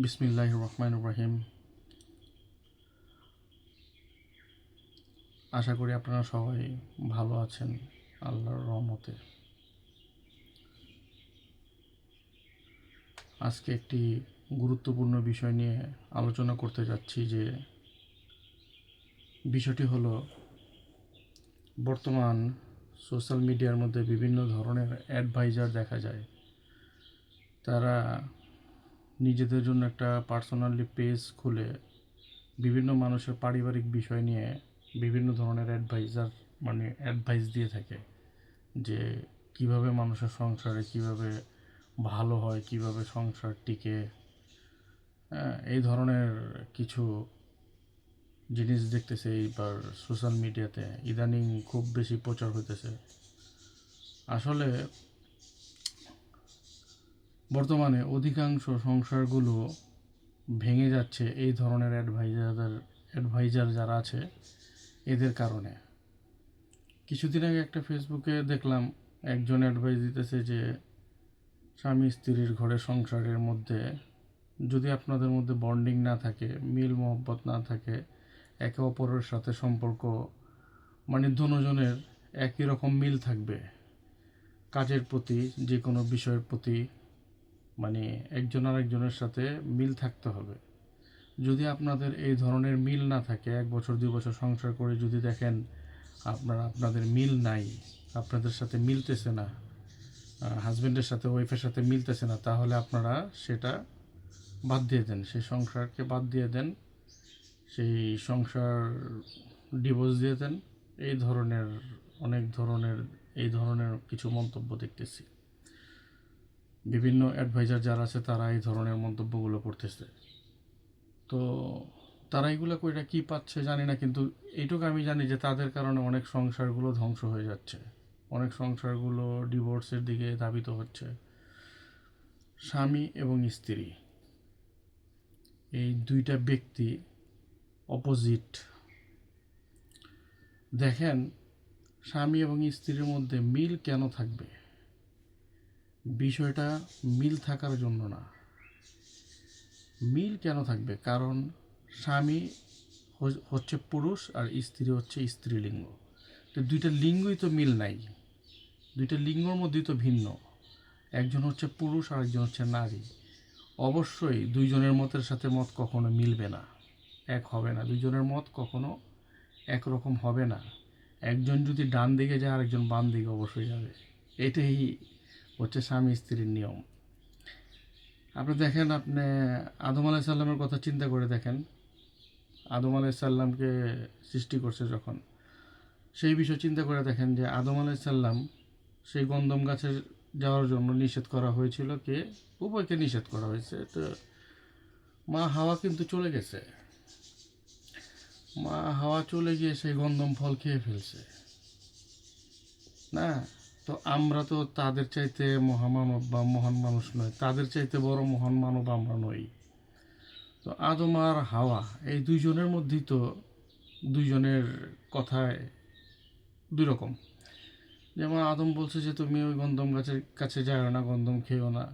বিসমিল্লাহির রহমানির রহিম। আশা করি আপনারা সবাই ভালো আছেন আল্লাহর রহমতে। আজকে একটি গুরুত্বপূর্ণ বিষয় নিয়ে আলোচনা করতে যাচ্ছি, যে বিষয়টি হলো বর্তমান সোশ্যাল মিডিয়ার মধ্যে বিভিন্ন ধরনের অ্যাডভাইজার দেখা যায়। তারা নিজেদের জন্য একটা পার্সোনালি পেজ খুলে বিভিন্ন মানুষের পারিবারিক বিষয় নিয়ে বিভিন্ন ধরনের অ্যাডভাইস দিয়ে থাকে, যে কিভাবে মানুষের সংসারে কিভাবে ভালো হয়, কিভাবে সংসার টিকে। এই ধরনের কিছু জিনিস দেখতেছে এইবার সোশ্যাল মিডিয়াতে ইদানিং খুব বেশি প্রচার হইতেছে। আসলে বর্তমানে অধিকাংশ সংসারগুলো ভেঙে যাচ্ছে এই ধরনের অ্যাডভাইজার যারা আছে এদের কারণে। কিছুদিন আগে একটা ফেসবুকে দেখলাম, একজন অ্যাডভাইস দিতেছে যে স্বামী স্ত্রীর ঘরে সংসারের মধ্যে যদি আপনাদের মধ্যে বন্ডিং না থাকে, মিল মহব্বত না থাকে, একে অপরের সাথে সম্পর্ক দুজনের একই রকম মিল থাকবে, কাজের প্রতি যে কোনো বিষয়ের প্রতি একজন আরেকজনের সাথে মিল থাকতে হবে। যদি আপনাদের এই ধরনের মিল না থাকে, 1 বছর 2 বছর সংসার করে যদি দেখেন আপনাদের মিল নাই, আপনাদের সাথে মিলতেছে না, হাজব্যান্ডের সাথে ওয়াইফের সাথে মিলতেছে না, তাহলে আপনারা সেটা বাদ দিয়ে দেন, সেই সংসারকে বাদ দিয়ে দেন, সেই সংসার ডিভোর্স দিয়ে দেন। এই ধরনের কিছু মন্তব্য দেখতেছি। বিভিন্ন অ্যাডভাইজার যারা আছে তারা এই ধরনের মন্তব্যগুলো করতেছে। তো তারা এগুলো কইরা কী পাচ্ছে জানি না, কিন্তু এইটুকু আমি জানি যে তাদের কারণে অনেক সংসারগুলো ধ্বংস হয়ে যাচ্ছে, অনেক সংসারগুলো ডিভোর্সের দিকে ধাবিত হচ্ছে। স্বামী এবং স্ত্রী এই দুইটা ব্যক্তি অপোজিট। দেখেন, স্বামী এবং স্ত্রীর মধ্যে মিল কেন থাকবে? বিষয়টা মিল থাকার জন্য না। মিল কেন থাকবে? কারণ স্বামী হচ্ছে পুরুষ আর স্ত্রী হচ্ছে স্ত্রীলিঙ্গ। তো দুইটা লিঙ্গই তো মিল নাই, দুইটা লিঙ্গর মধ্যেই তো ভিন্ন। একজন হচ্ছে পুরুষ আর একজন হচ্ছে নারী। অবশ্যই দুইজনের মতের সাথে মত কখনো মিলবে না, এক হবে না। দুইজনের মত কখনো একরকম হবে না। একজন যদি ডান দিকে যায় আরেকজন বাম দিকে অবশ্যই যাবে। এটাই হচ্ছে স্বামী স্ত্রীর নিয়ম। আপনি দেখেন, আপনি আদম আলাইসাল্লামের কথা চিন্তা করে দেখেন। আদম আলাইসাল্লামকে সৃষ্টি করছে যখন, সেই বিষয় চিন্তা করে দেখেন যে আদম আলাইসাল্লাম সেই গন্ধম গাছে যাওয়ার জন্য নিষেধ করা হয়েছিল, কে? উভয়কে নিষেধ করা হয়েছে। তো মা হাওয়া কিন্তু চলে গেছে, মা হাওয়া চলে গিয়ে সেই গন্ধম ফল খেয়ে ফেলছে না? তো আমরা তো তাদের চাইতে মহামানব বা মহান মানুষ নয়, তাদের চাইতে বড় মহান মানব আমরা নই। তো আদম আর হাওয়া এই দুইজনের মধ্যেই তো দুইজনের কথায় দুই রকম। যেমন আদম বলছে যে তুমি ওই গন্ধম গাছের কাছে যাও না, গন্ধম খেও না।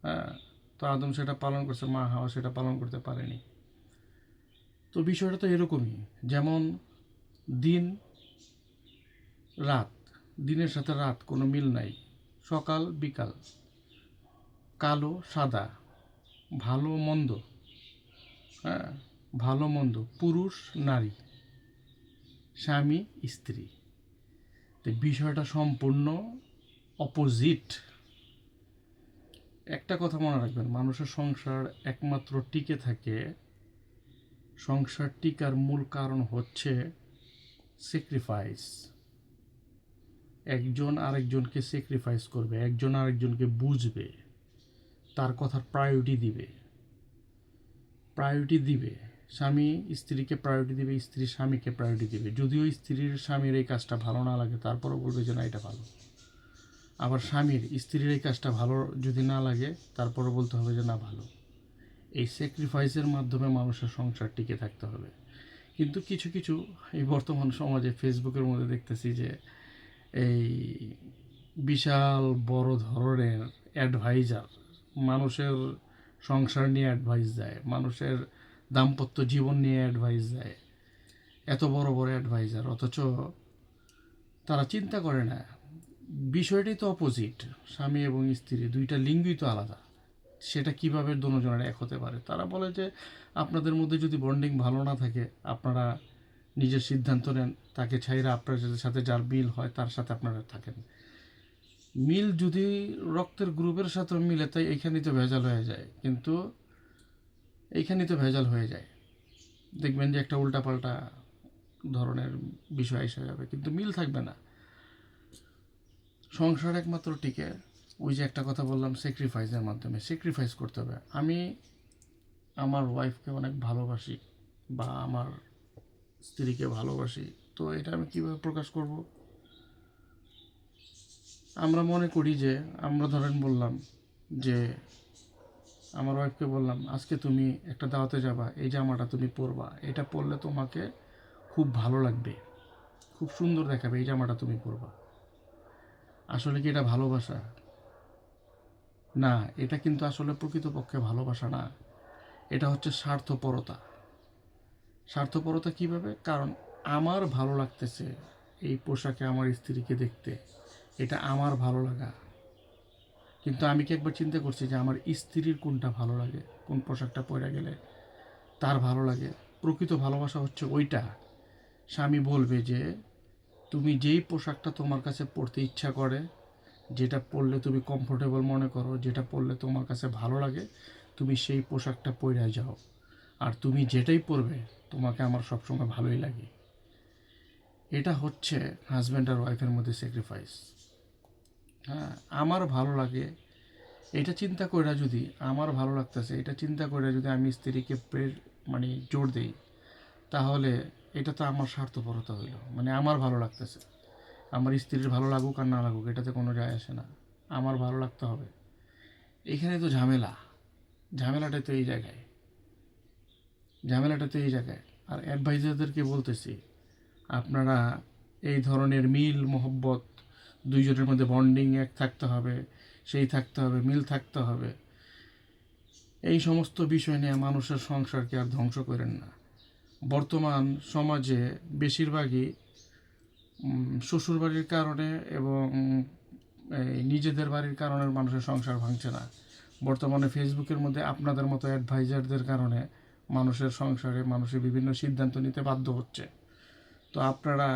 হ্যাঁ, তো আদম সেটা পালন করছে, মা হাওয়া সেটা পালন করতে পারেনি। তো বিষয়টা তো এরকমই। যেমন দিন রাত, দিনের সাথে রাত কোনো মিল নাই, সকাল বিকাল, কালো সাদা, ভালো মন্দ, হ্যাঁ, ভালো মন্দ, পুরুষ নারী, স্বামী স্ত্রী। তো বিষয়টা সম্পূর্ণ অপোজিট। একটা কথা মনে রাখবেন, মানুষের সংসার একমাত্র টিকে থাকে, সংসার টিকার মূল কারণ হচ্ছে স্যাক্রিফাইস। একজন আরেকজনকে স্যাক্রিফাইস করবে, একজন আরেকজনকে বুঝবে, তার কথার প্রায়োরিটি দিবে। স্বামী স্ত্রীকে প্রায়োরিটি দিবে, স্ত্রী স্বামীকে প্রায়োরিটি দিবে। যদিও স্ত্রীর স্বামীর এই কাজটা ভালো না লাগে, তারপরও বলবে যে না, এটা ভালো। আবার স্বামীর স্ত্রীর এই কাজটা ভালো যদি না লাগে, তারপরও বলতে হবে যে না, ভালো। এই স্যাক্রিফাইসের মাধ্যমে মানুষের সংসার টিকে থাকতে হবে। কিন্তু কিছু কিছু এই বর্তমান সমাজে ফেসবুকের মধ্যে দেখতেছি যে এই বিশাল বড় ধরনের অ্যাডভাইজার মানুষের সংসার নিয়ে অ্যাডভাইস দেয়, মানুষের দাম্পত্য জীবন নিয়ে অ্যাডভাইস দেয়, এত বড় বড় অ্যাডভাইজার, অথচ তারা চিন্তা করে না বিষয়টি তো অপোজিট। স্বামী এবং স্ত্রী দুইটা লিঙ্গই তো আলাদা, সেটা কিভাবে দুজনের এক হতে পারে? তারা বলে যে আপনাদের মধ্যে যদি বন্ডিং ভালো না থাকে, আপনারা নিজের সিদ্ধান্ত নেন, তাকে ছাইরা আপনার সাথে যার মিল হয় তার সাথে আপনারা থাকেন। মিল যদি রক্তের গ্রুপের সাথে মিলে, তাই এইখানেই তো ভেজাল হয়ে যায়। কিন্তু এইখানেই তো ভেজাল হয়ে যায়, দেখবেন যে একটা উল্টাপাল্টা ধরনের বিষয় এসে যাবে, কিন্তু মিল থাকবে না। সংসার একমাত্র টিকে ওই যে একটা কথা বললাম, স্যাক্রিফাইসের মাধ্যমে। স্যাক্রিফাইস করতে হবে। আমি আমার ওয়াইফকে অনেক ভালোবাসি বা আমার স্ত্রীকে ভালোবাসি, তো এটা আমি কীভাবে প্রকাশ করব? আমরা মনে করি যে, আমরা ধরেন বললাম যে, আমার ওয়াইফকে বললাম আজকে তুমি একটা দাওয়াতে যাবা, এই জামাটা তুমি পরবা, এটা পরলে তোমাকে খুব ভালো লাগবে, খুব সুন্দর দেখাবে, এই জামাটা তুমি পরবা। আসলে কি এটা ভালোবাসা? না, এটা কিন্তু আসলে প্রকৃতপক্ষে ভালোবাসা না, এটা হচ্ছে স্বার্থপরতা। স্বার্থপরতা কিভাবে? কারণ আমার ভালো লাগতেছে এই পোশাকে আমার স্ত্রীকে দেখতে, এটা আমার ভালো লাগা। কিন্তু আমি কি একবার চিন্তা করছি যে আমার স্ত্রীর কোনটা ভালো লাগে, কোন পোশাকটা পরে গেলে তার ভালো লাগে? প্রকৃত ভালোবাসা হচ্ছে ওইটা। স্বামী বলবে যে তুমি যেই পোশাকটা তোমার কাছে পরতে ইচ্ছা করে, যেটা পরলে তুমি কমফোর্টেবল মনে করো, যেটা পরলে তোমার কাছে ভালো লাগে, তুমি সেই পোশাকটা পরে যাও। আর তুমি যেটাই পরবে তোমাকে আমার সবসময় ভালোই লাগে। এটা হচ্ছে হাজব্যান্ড আর ওয়াইফের মধ্যে স্যাক্রিফাইস। হ্যাঁ, আমার ভালো লাগে এটা চিন্তা করে, যদি আমার ভালো লাগতেছে এটা চিন্তা করে যদি আমি স্ত্রীকে মানে জোর দিই, তাহলে এটা তো আমার স্বার্থপরতা হইল। মানে আমার ভালো লাগতেছে, আমার স্ত্রীর ভালো লাগুক আর না লাগুক এটাতে কোনো যায় আসে না, আমার ভালো লাগতে হবে। এখানে তো ঝামেলাটা তো এই জায়গায়, আর অ্যাডভাইজারদেরকে বলতেছি, আপনারা এই ধরনের মিল মহব্বত, দুইজনের মধ্যে বন্ডিং এক থাকতে হবে, সেই থাকতে হবে, মিল থাকতে হবে, এই সমস্ত বিষয় নিয়ে মানুষের সংসারকে আর ধ্বংস করেন না। বর্তমান সমাজে বেশিরভাগই শ্বশুরবাড়ির কারণে এবং নিজেদের বাড়ির কারণে মানুষের সংসার ভাঙছে না। বর্তমানে ফেসবুকের মধ্যে আপনাদের মতো অ্যাডভাইজারদের কারণে মানুষের বিভিন্ন সিদ্ধান্ত নিতে বাধ্য হচ্ছে। তো আপনারা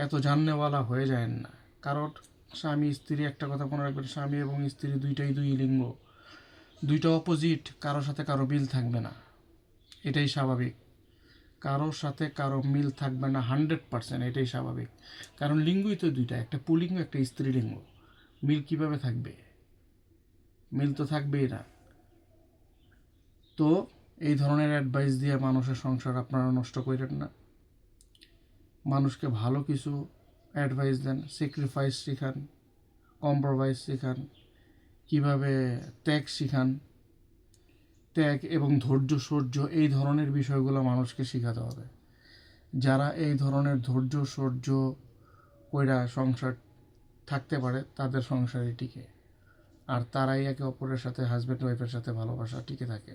এত জাননেওয়ালা হয়ে যায়েন না। কারণ স্বামী স্ত্রী, একটা কথা মনে রাখবেন, স্বামী এবং স্ত্রী দুইটাই দুই লিঙ্গ, দুইটা অপোজিট, কারোর সাথে কারো মিল থাকবে না, এটাই স্বাভাবিক। কারোর সাথে কারো মিল থাকবে না 100%, এটাই স্বাভাবিক। কারণ লিঙ্গই তো দুইটা, একটা পুলিঙ্গ একটা স্ত্রীলিঙ্গ, মিল কিভাবে থাকবে? মিল তো থাকবেই না। তো এই ধরনের অ্যাডভাইস দিয়ে মানুষের সংসার আপনারা নষ্ট করেন না। মানুষকে ভালো কিছু অ্যাডভাইস দেন, স্যাক্রিফাইস শেখান, কম্প্রোমাইজ শেখান, কীভাবে ত্যাগ শেখান। ত্যাগ এবং ধৈর্য সহ্য, এই ধরনের বিষয়গুলো মানুষকে শেখাতে হবে। যারা এই ধরনের ধৈর্য সহ্য কইরা সংসার থাকতে পারে, তাদের সংসারে টিকে। আর তারাই একে অপরের সাথে, হাজব্যান্ড ওয়াইফের সাথে ভালোবাসা টিকে থাকে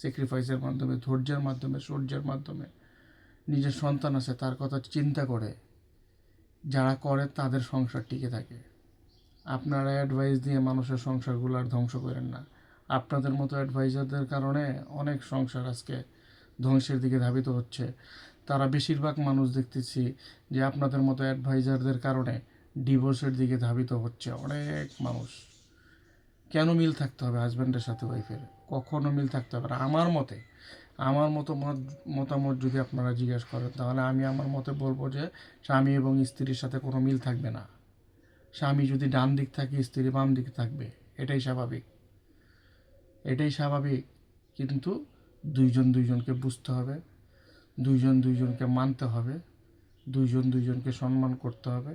স্যাক্রিফাইসের মাধ্যমে, ধৈর্যের মাধ্যমে, সহ্যের মাধ্যমে। নিজের সন্তান আছে তার কথা চিন্তা করে যারা করে, তাদের সংসার টিকে থাকে। আপনারা অ্যাডভাইস দিয়ে মানুষের সংসারগুলো আর ধ্বংস করেন না। আপনাদের মতো অ্যাডভাইজারদের কারণে অনেক সংসার আজকে ধ্বংসের দিকে ধাবিত হচ্ছে। তারা বেশিরভাগ মানুষ দেখতেছি যে আপনাদের মতো অ্যাডভাইজারদের কারণে ডিভোর্সের দিকে ধাবিত হচ্ছে অনেক মানুষ। কেন মিল থাকতে হবে হাজব্যান্ডের সাথে ওয়াইফের? কখনো মিল থাকতে হবে না আমার মতামত যদি আপনারা জিজ্ঞেস করেন, তাহলে আমি আমার মতে বলবো যে স্বামী এবং স্ত্রীর সাথে কোনো মিল থাকবে না। স্বামী যদি ডান দিক থাকে, স্ত্রী বাম দিকে থাকবে, এটাই স্বাভাবিক। কিন্তু দুইজন দুইজনকে বুঝতে হবে, দুইজন দুইজনকে মানতে হবে, দুইজন দুইজনকে সম্মান করতে হবে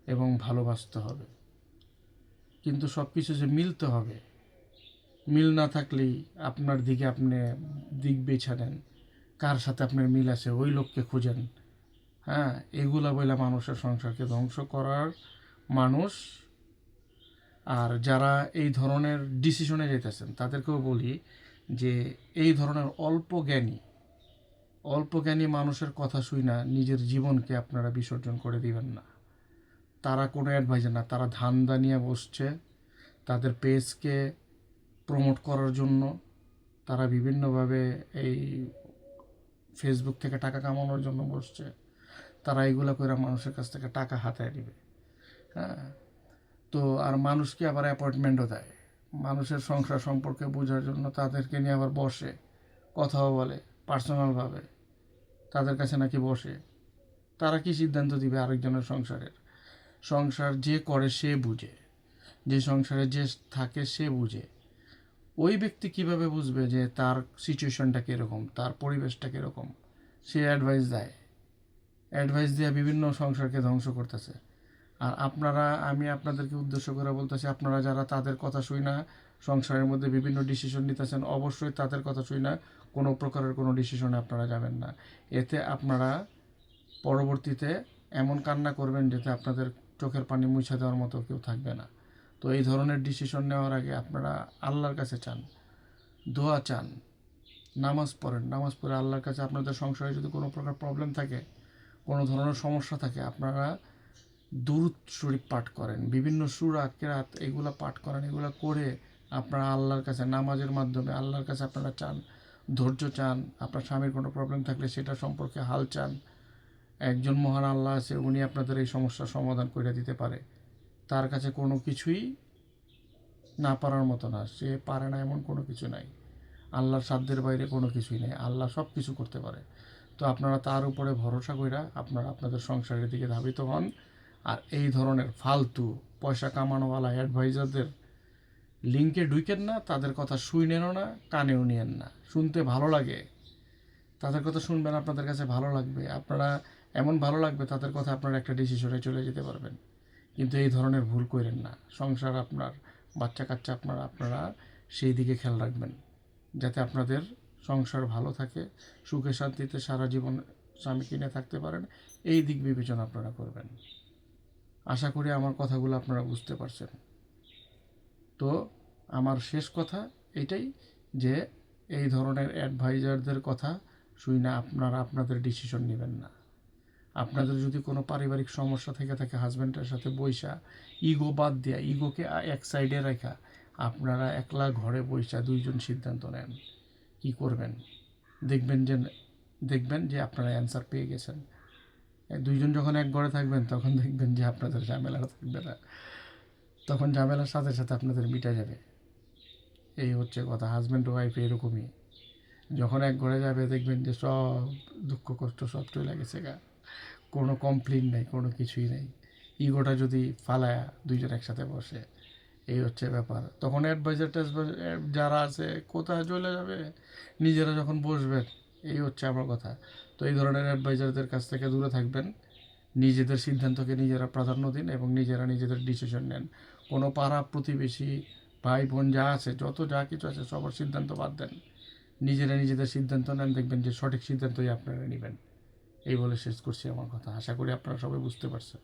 এবং ভালোবাসতে হবে। কিন্তু সব কিছু যে মিলতে হবে, মিল না থাকলেই আপনার দিকে আপনি দিক বেছে নেন, কার সাথে আপনার মিল আছে ওই লোককে খুঁজেন। হ্যাঁ, এগুলা বলে মানুষের সংসারকে ধ্বংস করার মানুষ আর যারা এই ধরনের ডিসিশনে যেতেছেন তাদেরকেও বলি যে এই ধরনের অল্প জ্ঞানী মানুষের কথা শুই না নিজের জীবনকে আপনারা বিসর্জন করে দিবেন না। তারা কোনো অ্যাডভাইজার না, তারা ধান্দা নিয়ে বসছে তাদের পেজকে প্রমোট করার জন্য। তারা বিভিন্নভাবে এই ফেসবুক থেকে টাকা কামানোর জন্য বসছে। তারা এইগুলো করে মানুষের কাছ থেকে টাকা হাতায় নেবে। হ্যাঁ, তো আর মানুষকে আবার অ্যাপয়েন্টমেন্টও দেয় মানুষের সংসার সম্পর্কে বোঝার জন্য। তাদেরকে নিয়ে আবার বসে কথাও বলে পার্সোনালভাবে, তাদের কাছে নাকি বসে। তারা কি সিদ্ধান্ত দিবে আরেকজনের সংসারের? সংসার যে করে সে বুঝে, যে সংসারে যে থাকে সে বুঝে। ওই ব্যক্তি কিভাবে বুঝবে যে তার সিচুয়েশনটা কীরকম, তার পরিবেশটা কীরকম? সে অ্যাডভাইস দিয়ে বিভিন্ন সংসারকে ধ্বংস করতেছে। আর আপনারা, আমি আপনাদেরকে উদ্দেশ্য করে বলতেছি, আপনারা যারা তাদের কথা শুই না সংসারের মধ্যে বিভিন্ন ডিসিশন নিতেছেন, অবশ্যই তাদের কথা শুই না কোনো প্রকারের কোনো ডিসিশনে আপনারা যাবেন না। এতে আপনারা পরবর্তীতে এমন কান্না করবেন যেতে আপনাদের চোখের পানি মুছে দেওয়ার মতো কেউ থাকবে না। তো এই ধরনের ডিসিশন নেওয়ার আগে আপনারা আল্লাহর কাছে চান, দোয়া চান, নামাজ পড়েন। নামাজ পড়ে আল্লাহর কাছে আপনাদের সংসারে যদি কোনো প্রকার প্রবলেম থাকে, কোনো ধরনের সমস্যা থাকে, আপনারা দুরূদ শরীফ পাঠ করেন, বিভিন্ন সূরা কেরাত এগুলো পাঠ করেন। এগুলো করে আপনারা আল্লাহর কাছে নামাজের মাধ্যমে আল্লাহর কাছে আপনারা চান, ধৈর্য চান। আপনার স্বামীর কোনো প্রবলেম থাকলে সেটা সম্পর্কে হাল চান। একজন মহান আল্লাহ আছে, উনি আপনাদের এই সমস্যার সমাধান করে দিতে পারে। তার কাছে কোনো কিছুই না পারার মতো না, সে পারে না এমন কোনো কিছু নাই। আল্লাহর সাধ্যের বাইরে কোনো কিছুই নেই, আল্লাহ সব কিছু করতে পারে। তো আপনারা তার উপরে ভরসা কইরা আপনারা আপনাদের সংসারের দিকে ধাবিত হন। আর এই ধরনের ফালতু পয়সা কামানোওয়ালা অ্যাডভাইজারদের লিঙ্কে ঢুকেন না, তাদের কথা শুনেনও না, কানেও নিয়েন না। শুনতে ভালো লাগে, তাদের কথা শুনবেন, আপনাদের কাছে ভালো লাগবে, আপনারা এমন ভালো লাগবে তাদের কথা আপনারা একটা ডিসিশনে চলে যেতে পারবেন। কিন্তু এই ধরনের ভুল করেন না। সংসার আপনার, বাচ্চা কাচ্চা আপনারা সেই দিকে খেয়াল রাখবেন যাতে আপনাদের সংসার ভালো থাকে, সুখে শান্তিতে সারা জীবন স্বামী কিনে থাকতে পারেন। এই দিক বিবেচনা আপনারা করবেন। আশা করি আমার কথাগুলো আপনারা বুঝতে পারছেন। তো আমার শেষ কথা এটাই যে এই ধরনের অ্যাডভাইজারদের কথা শুই না আপনারা আপনাদের ডিসিশন নেবেন না। আপনাদের যদি কোনো পারিবারিক সমস্যা থেকে থাকে, হাজব্যান্ডের সাথে বইসা ইগো বাদ দেওয়া, ইগোকে এক সাইডে রেখা আপনারা একলা ঘরে বইসা দুইজন সিদ্ধান্ত নেন কি করবেন। দেখবেন যে আপনারা অ্যান্সার পেয়ে গেছেন। দুইজন যখন এক ঘরে থাকবেন তখন দেখবেন যে আপনাদের ঝামেলা থাকবে না, তখন ঝামেলার সাথে সাথে আপনাদের মিটে যাবে। এই হচ্ছে কথা। হাজব্যান্ড ওয়াইফ এরকমই, যখন এক ঘরে যাবে দেখবেন যে সব দুঃখ কষ্ট সব চলে গেছে গা, কোনো কমপ্লেন নেই, কোনো কিছুই নেই। ইগোটা যদি ফালায়া দুইজন একসাথে বসে, এই হচ্ছে ব্যাপার। তখন অ্যাডভাইজার যারা আছে কোথায় চলে যাবে, নিজেরা যখন বসবেন। এই হচ্ছে আমার কথা। তো এই ধরনের অ্যাডভাইজারদের কাছ থেকে দূরে থাকবেন। নিজেদের সিদ্ধান্তকে নিজেরা প্রাধান্য দিন এবং নিজেরা নিজেদের ডিসিশন নেন। কোনো পাড়া প্রতিবেশী ভাই বোন যা আছে, যত যা কিছু আছে সবার সিদ্ধান্ত বাদ দেন, নিজেরা নিজেদের সিদ্ধান্ত নেন। দেখবেন যে সঠিক সিদ্ধান্তই আপনারা নেবেন। এই বলে শেষ করছি আমার কথা। আশা করি আপনারা সবাই বুঝতে পারছেন।